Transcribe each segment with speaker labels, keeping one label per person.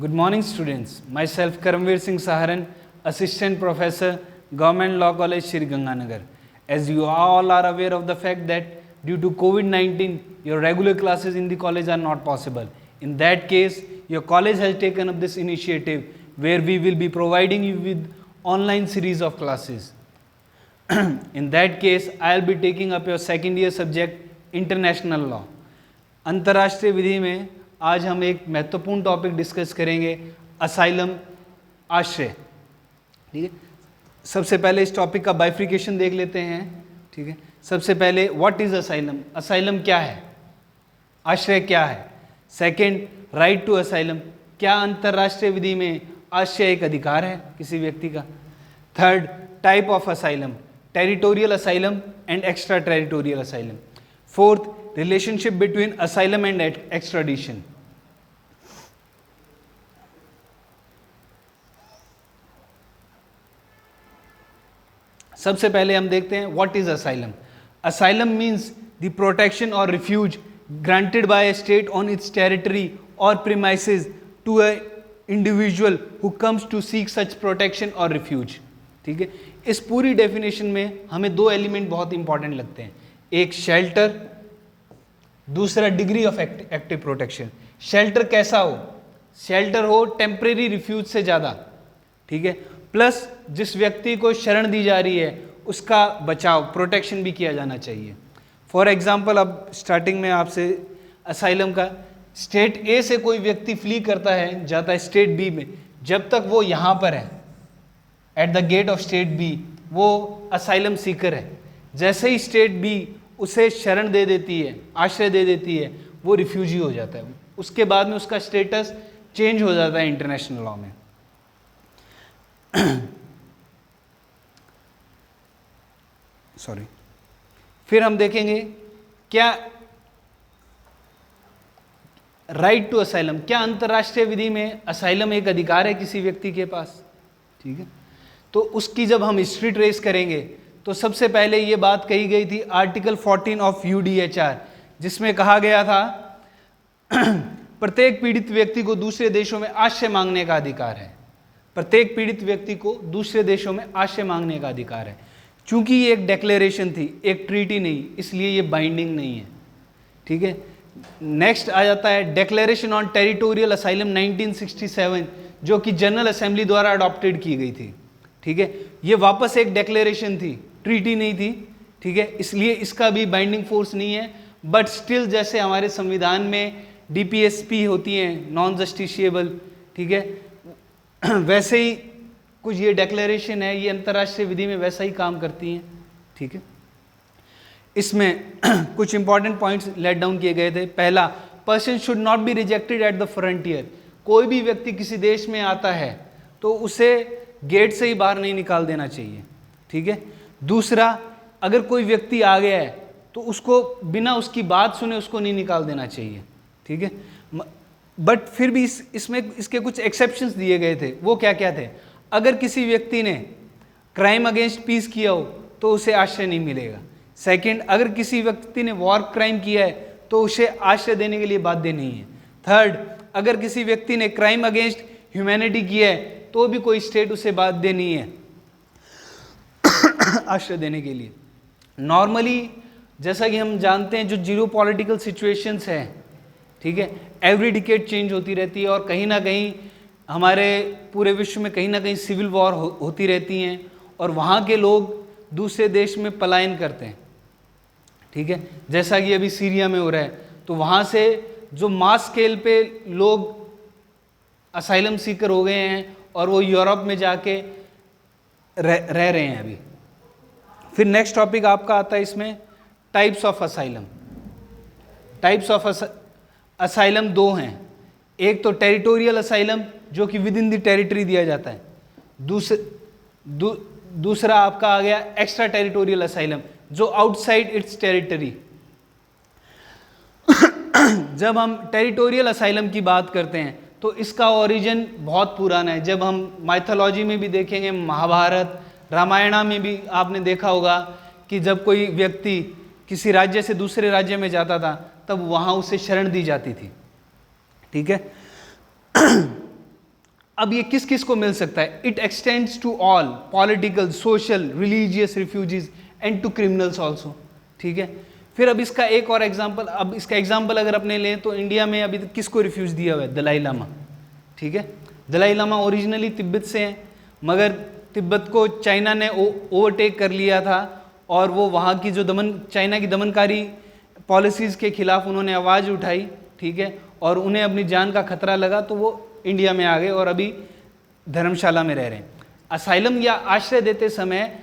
Speaker 1: Good morning, students. Myself, Karamveer Singh Saharan, Assistant Professor, Government Law College, Shri Ganganagar. As you all are aware of the fact that due to COVID-19, your regular classes in the college are not possible. In that case, your college has taken up this initiative where we will be providing you with online series of classes. In that case, I will be taking up your second year subject, International Law. अंतर्राष्ट्रीय विधि में आज हम एक महत्वपूर्ण topic discuss करेंगे, asylum, आश्रय। ठीक है, सबसे पहले इस टॉपिक का बाइफ्रिकेशन देख लेते हैं। ठीक है, सबसे पहले व्हाट इज असाइलम, असाइलम क्या है, आश्रय क्या है। सेकंड, राइट टू असाइलम, क्या अंतर्राष्ट्रीय विधि में आश्रय एक अधिकार है किसी व्यक्ति का। Third, type of asylum, territorial asylum and extra territorial asylum. Fourth, relationship between asylum and extradition. सबसे पहले हम देखते हैं what is asylum. Asylum means the protection और refuge granted by a state on its territory और premises to a individual who comes to seek such protection और refuge. ठीक है, इस पूरी डेफिनेशन में हमें दो एलिमेंट बहुत इंपॉर्टेंट लगते हैं, एक शेल्टर, दूसरा degree of active protection. Shelter कैसा हो, शेल्टर हो टेम्परेरी रिफ्यूज से ज़्यादा। ठीक है, प्लस जिस व्यक्ति को शरण दी जा रही है उसका बचाव, प्रोटेक्शन भी किया जाना चाहिए। फॉर एग्जाम्पल, अब स्टार्टिंग में आपसे असाइलम का, स्टेट ए से कोई व्यक्ति फ्ली करता है, जाता है स्टेट बी में, जब तक वो यहाँ पर है at the gate of state B, वो असाइलम सीकर है। जैसे ही स्टेट बी उसे शरण दे देती है, आश्रय दे देती है, वो रिफ्यूजी हो जाता है। उसके बाद में उसका स्टेटस चेंज हो जाता है इंटरनेशनल लॉ में। सॉरी, फिर हम देखेंगे क्या राइट टू असाइलम, क्या अंतर्राष्ट्रीय विधि में असाइलम एक अधिकार है किसी व्यक्ति के पास। ठीक है, तो उसकी जब हम हिस्ट्री ट्रेस करेंगे तो सबसे पहले ये बात कही गई थी आर्टिकल 14 ऑफ UDHR, जिसमें कहा गया था प्रत्येक पीड़ित व्यक्ति को दूसरे देशों में आश्रय मांगने का अधिकार है। प्रत्येक पीड़ित व्यक्ति को दूसरे देशों में आश्रय मांगने का अधिकार है। चूंकि ये एक डेक्लेरेशन थी, एक ट्रीटी नहीं, इसलिए ये बाइंडिंग नहीं है। ठीक है, नेक्स्ट आ जाता है डेक्लेरेशन ऑन टेरिटोरियल असाइलम 1967, जो कि जनरल असेंबली द्वारा अडॉप्टेड की गई थी। ठीक है, ये वापस एक डेक्लेरेशन थी, ट्रीटी नहीं थी। ठीक है, इसलिए इसका भी बाइंडिंग फोर्स नहीं है, बट स्टिल जैसे हमारे संविधान में DPSP होती हैं, नॉन जस्टिशिएबल, ठीक है, वैसे ही कुछ ये डेक्लेरेशन है, ये अंतर्राष्ट्रीय विधि में वैसा ही काम करती हैं। ठीक है, इसमें कुछ इंपॉर्टेंट पॉइंट्स लेट डाउन किए गए थे। पहला, person should not be rejected at the frontier, कोई भी व्यक्ति किसी देश में आता है तो उसे गेट से ही बाहर नहीं निकाल देना चाहिए। ठीक है, दूसरा, अगर कोई व्यक्ति आ गया है तो उसको बिना उसकी बात सुने उसको नहीं निकाल देना चाहिए। ठीक है, बट फिर भी इसमें इसके कुछ एक्सेप्शंस दिए गए थे। वो क्या क्या थे, अगर किसी व्यक्ति ने क्राइम अगेंस्ट पीस किया हो तो उसे आश्रय नहीं मिलेगा। सेकंड, अगर किसी व्यक्ति ने वॉर क्राइम किया है तो उसे आश्रय देने के लिए बाध्य नहीं है। थर्ड, अगर किसी व्यक्ति ने क्राइम अगेंस्ट ह्यूमैनिटी किया है तो भी कोई स्टेट उसे बाध्य नहीं है आश्रय देने के लिए। नॉर्मली जैसा कि हम जानते हैं, जो जीरो पॉलिटिकल सिचुएशंस हैं, ठीक है, एवरी डिकेड चेंज होती रहती है और कहीं ना कहीं हमारे पूरे विश्व में कहीं ना कहीं सिविल वॉर होती रहती हैं और वहाँ के लोग दूसरे देश में पलायन करते हैं। ठीक है, जैसा कि अभी सीरिया में हो रहा है, तो वहाँ से जो मास स्केल पे लोग असाइलम सीकर हो गए हैं और वो यूरोप में जाके रह रहे हैं अभी। फिर नेक्स्ट टॉपिक आपका आता है इसमें types of asylum. Types of asylum दो हैं, एक तो टेरिटोरियल असाइलम जो कि विद इन द टेरिटरी दिया जाता है, दूसरा आपका आ गया एक्स्ट्रा टेरिटोरियल असाइलम जो आउटसाइड इट्स टेरिटरी। जब हम टेरिटोरियल असाइलम की बात करते हैं तो इसका ओरिजिन बहुत पुराना है। जब हम माइथोलॉजी में भी देखेंगे, महाभारत रामायण में भी आपने देखा होगा कि जब कोई व्यक्ति किसी राज्य से दूसरे राज्य में जाता था तब वहाँ उसे शरण दी जाती थी। ठीक है, अब ये किस किस को मिल सकता है? It extends to all political, social, religious refugees and to criminals also, ठीक है। फिर अब इसका एक और एग्जाम्पल, अब इसका एग्जाम्पल अगर अपने लें तो इंडिया में अभी किसको रिफ्यूज दिया हुआ है? दलाई लामा, ठीक है। दलाई लामा ओरिजिनली तिब्बत से हैं, मगर तिब्बत को चाइना ने ओवरटेक कर लिया था और वो वहाँ की जो चाइना की दमनकारी पॉलिसीज़ के खिलाफ उन्होंने आवाज़ उठाई, ठीक है, और उन्हें अपनी जान का खतरा लगा तो वो इंडिया में आ गए और अभी धर्मशाला में रह रहे हैं। असाइलम या आश्रय देते समय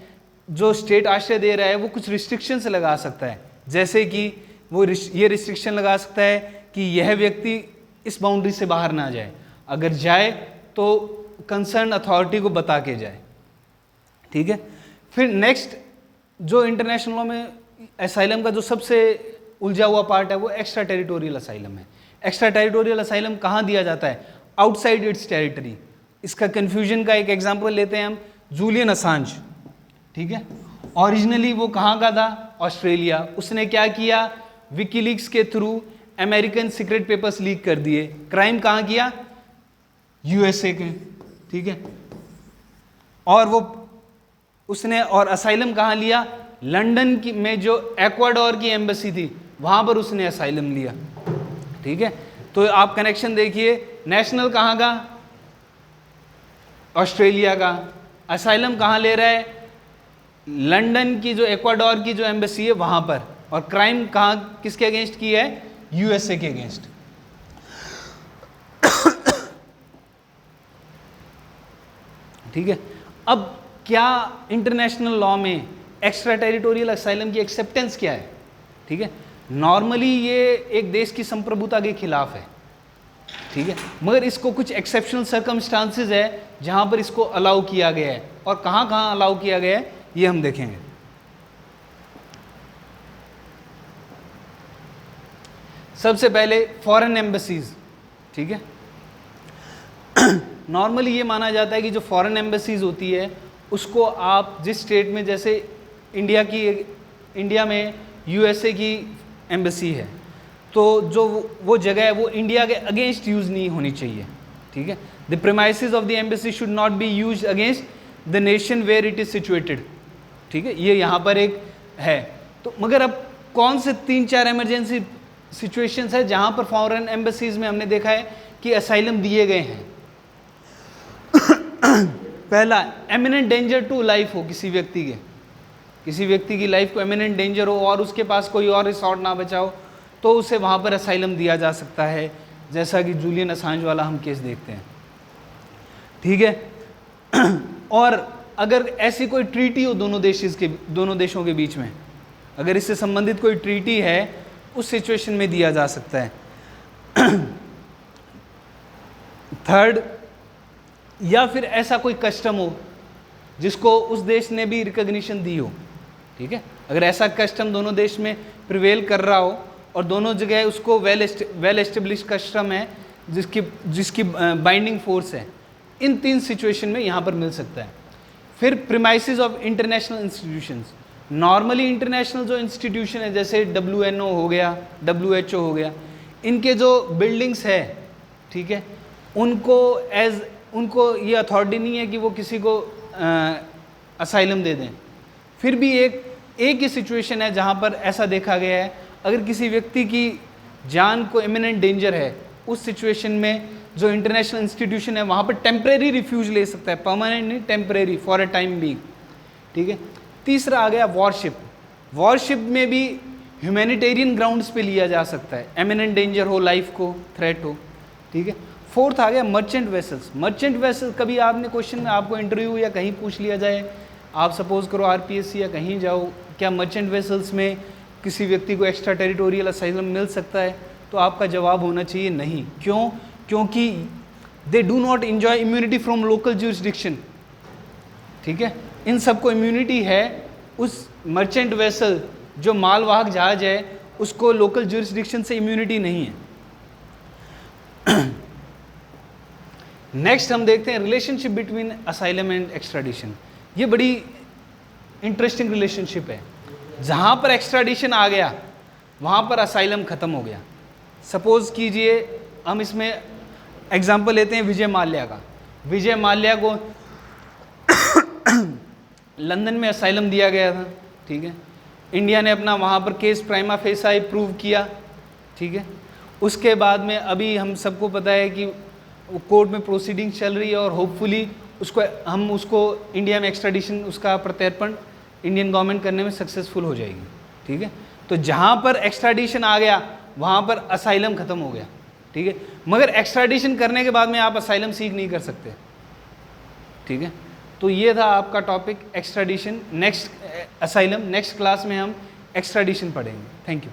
Speaker 1: जो स्टेट आश्रय दे रहा है वो कुछ रिस्ट्रिक्शंस लगा सकता है, जैसे कि वो ये रिस्ट्रिक्शन लगा सकता है कि यह व्यक्ति इस बाउंड्री से बाहर ना जाए, अगर जाए तो कंसर्न अथॉरिटी को बता के जाए, ठीक है। फिर नेक्स्ट जो इंटरनेशनल लॉ में असाइलम का जो सबसे उलझा हुआ पार्ट है वो एक्स्ट्रा टेरिटोरियल असाइलम है। एक्स्ट्रा टेरिटोरियल असाइलम कहाँ दिया जाता है? Outside it's territory. इसका कन्फ्यूजन का एक एग्जाम्पल लेते हैं हम, जूलियन असांज, ठीक है। ओरिजिनली वो कहाँ का था? ऑस्ट्रेलिया। उसने क्या किया? विकीलीक्स के through American secret papers leak कर दिए। क्राइम कहाँ किया? यूएसए के, ठीक है। और वो उसने और असाइलम कहाँ लिया? लंदन की में जो एक्वाडोर की एम्बेसी थी वहाँ पर उसने असाइलम लिया, ठीक है। तो आप कनेक्शन देखिए, नेशनल कहाँ का? ऑस्ट्रेलिया का। असाइलम कहाँ ले रहा है? लंदन की जो एक्वाडोर की जो एम्बेसी है वहाँ पर। और क्राइम कहाँ किसके अगेंस्ट की है? यूएसए के अगेंस्ट। ठीक है। अब क्या इंटरनेशनल लॉ में एक्स्ट्रा टेरिटोरियल असाइलम की एक्सेप्टेंस क्या है? ठीक है, नॉर्मली ये एक देश की संप्रभुता के खिलाफ है, ठीक है, मगर इसको कुछ एक्सेप्शनल सर्कमस्टांसेस है जहां पर इसको अलाउ किया गया है। और कहां कहां अलाउ किया गया है ये हम देखेंगे। सबसे पहले फॉरेन एम्बेसीज, ठीक है। नॉर्मली ये माना जाता है कि जो फॉरेन एम्बेसीज होती है उसको आप जिस स्टेट में, जैसे इंडिया में यूएसए की एम्बेसी है, तो जो वो जगह है वो इंडिया के अगेंस्ट यूज़ नहीं होनी चाहिए, ठीक है। The premises of the embassy should not be used against the nation where it is situated, ठीक है, ये यहाँ पर एक है। तो मगर अब कौन से 3-4 इमरजेंसी सिचुएशंस है जहाँ पर फॉरेन एम्बेसीज में हमने देखा है कि असाइलम दिए गए हैं। पहला, एमिनेंट डेंजर टू लाइफ हो, किसी व्यक्ति की लाइफ को एमिनेंट डेंजर हो और उसके पास कोई और रिसोर्ट ना बचा हो तो उसे वहाँ पर असाइलम दिया जा सकता है, जैसा कि जूलियन असांज वाला हम केस देखते हैं, ठीक है। और अगर ऐसी कोई ट्रीटी हो दोनों देशों के बीच में, अगर इससे संबंधित कोई ट्रीटी है, उस सिचुएशन में दिया जा सकता है। थर्ड, या फिर ऐसा कोई कस्टम हो जिसको उस देश ने भी रिकॉग्निशन दी हो, ठीक है। अगर ऐसा कस्टम दोनों देश में प्रिवेल कर रहा हो और दोनों जगह उसको वेल एस्टेब्लिश कस्टम है जिसकी बाइंडिंग फोर्स है, इन 3 सिचुएशन में यहाँ पर मिल सकता है। फिर premises of international institutions, normally international जो इंस्टीट्यूशन है जैसे WNO हो गया, WHO हो गया, इनके जो बिल्डिंग्स है, ठीक है, उनको ये अथॉरिटी नहीं है कि वो किसी को असाइलम दे दें। फिर भी एक ही सिचुएशन है जहाँ पर ऐसा देखा गया है, अगर किसी व्यक्ति की जान को इमिनेंट डेंजर है, उस सिचुएशन में जो इंटरनेशनल इंस्टीट्यूशन है वहाँ पर टेम्परेरी रिफ्यूज ले सकता है, परमानेंट नहीं, temporary, for a time being, ठीक है। तीसरा आ गया वॉरशिप में भी ह्यूमैनिटेरियन ग्राउंड्स पे लिया जा सकता है, एमिनेंट डेंजर हो, लाइफ को थ्रेट हो, ठीक है। फोर्थ आ गया मर्चेंट वेसल्स। कभी आपने क्वेश्चन में आपको इंटरव्यू या कहीं पूछ लिया जाए, आप सपोज करो RPSC या कहीं जाओ, क्या मर्चेंट वेसल्स में किसी व्यक्ति को एक्स्ट्रा टेरिटोरियल असाइलम मिल सकता है, तो आपका जवाब होना चाहिए नहीं। क्यों? क्योंकि they do not enjoy immunity from local jurisdiction, ठीक है। इन सबको इम्यूनिटी है, उस मर्चेंट वेसल जो मालवाहक जहाज है उसको लोकल ज्यूरिसडिक्शन से इम्यूनिटी नहीं है। नेक्स्ट हम देखते हैं relationship between asylum and extradition. ये बड़ी इंटरेस्टिंग रिलेशनशिप है। जहाँ पर एक्स्ट्राडिशन आ गया वहाँ पर असाइलम ख़त्म हो गया। सपोज कीजिए हम इसमें एग्जांपल लेते हैं विजय माल्या का। विजय माल्या को लंदन में असाइलम दिया गया था, ठीक है। इंडिया ने अपना वहाँ पर केस प्राइमा फेसाई प्रूव किया, ठीक है। उसके बाद में अभी हम सबको पता है कि कोर्ट में प्रोसीडिंग चल रही है और होपफुली उसको इंडिया में एक्स्ट्राडिशन, उसका प्रत्यर्पण इंडियन गवर्नमेंट करने में सक्सेसफुल हो जाएगी, ठीक है। तो जहाँ पर एक्स्ट्राडिशन आ गया वहाँ पर असाइलम खत्म हो गया, ठीक है। मगर एक्स्ट्राडिशन करने के बाद में आप असाइलम सीख नहीं कर सकते, ठीक है। तो ये था आपका topic extradition. Next asylum, next class में हम एक्स्ट्राडिशन पढ़ेंगे। Thank you.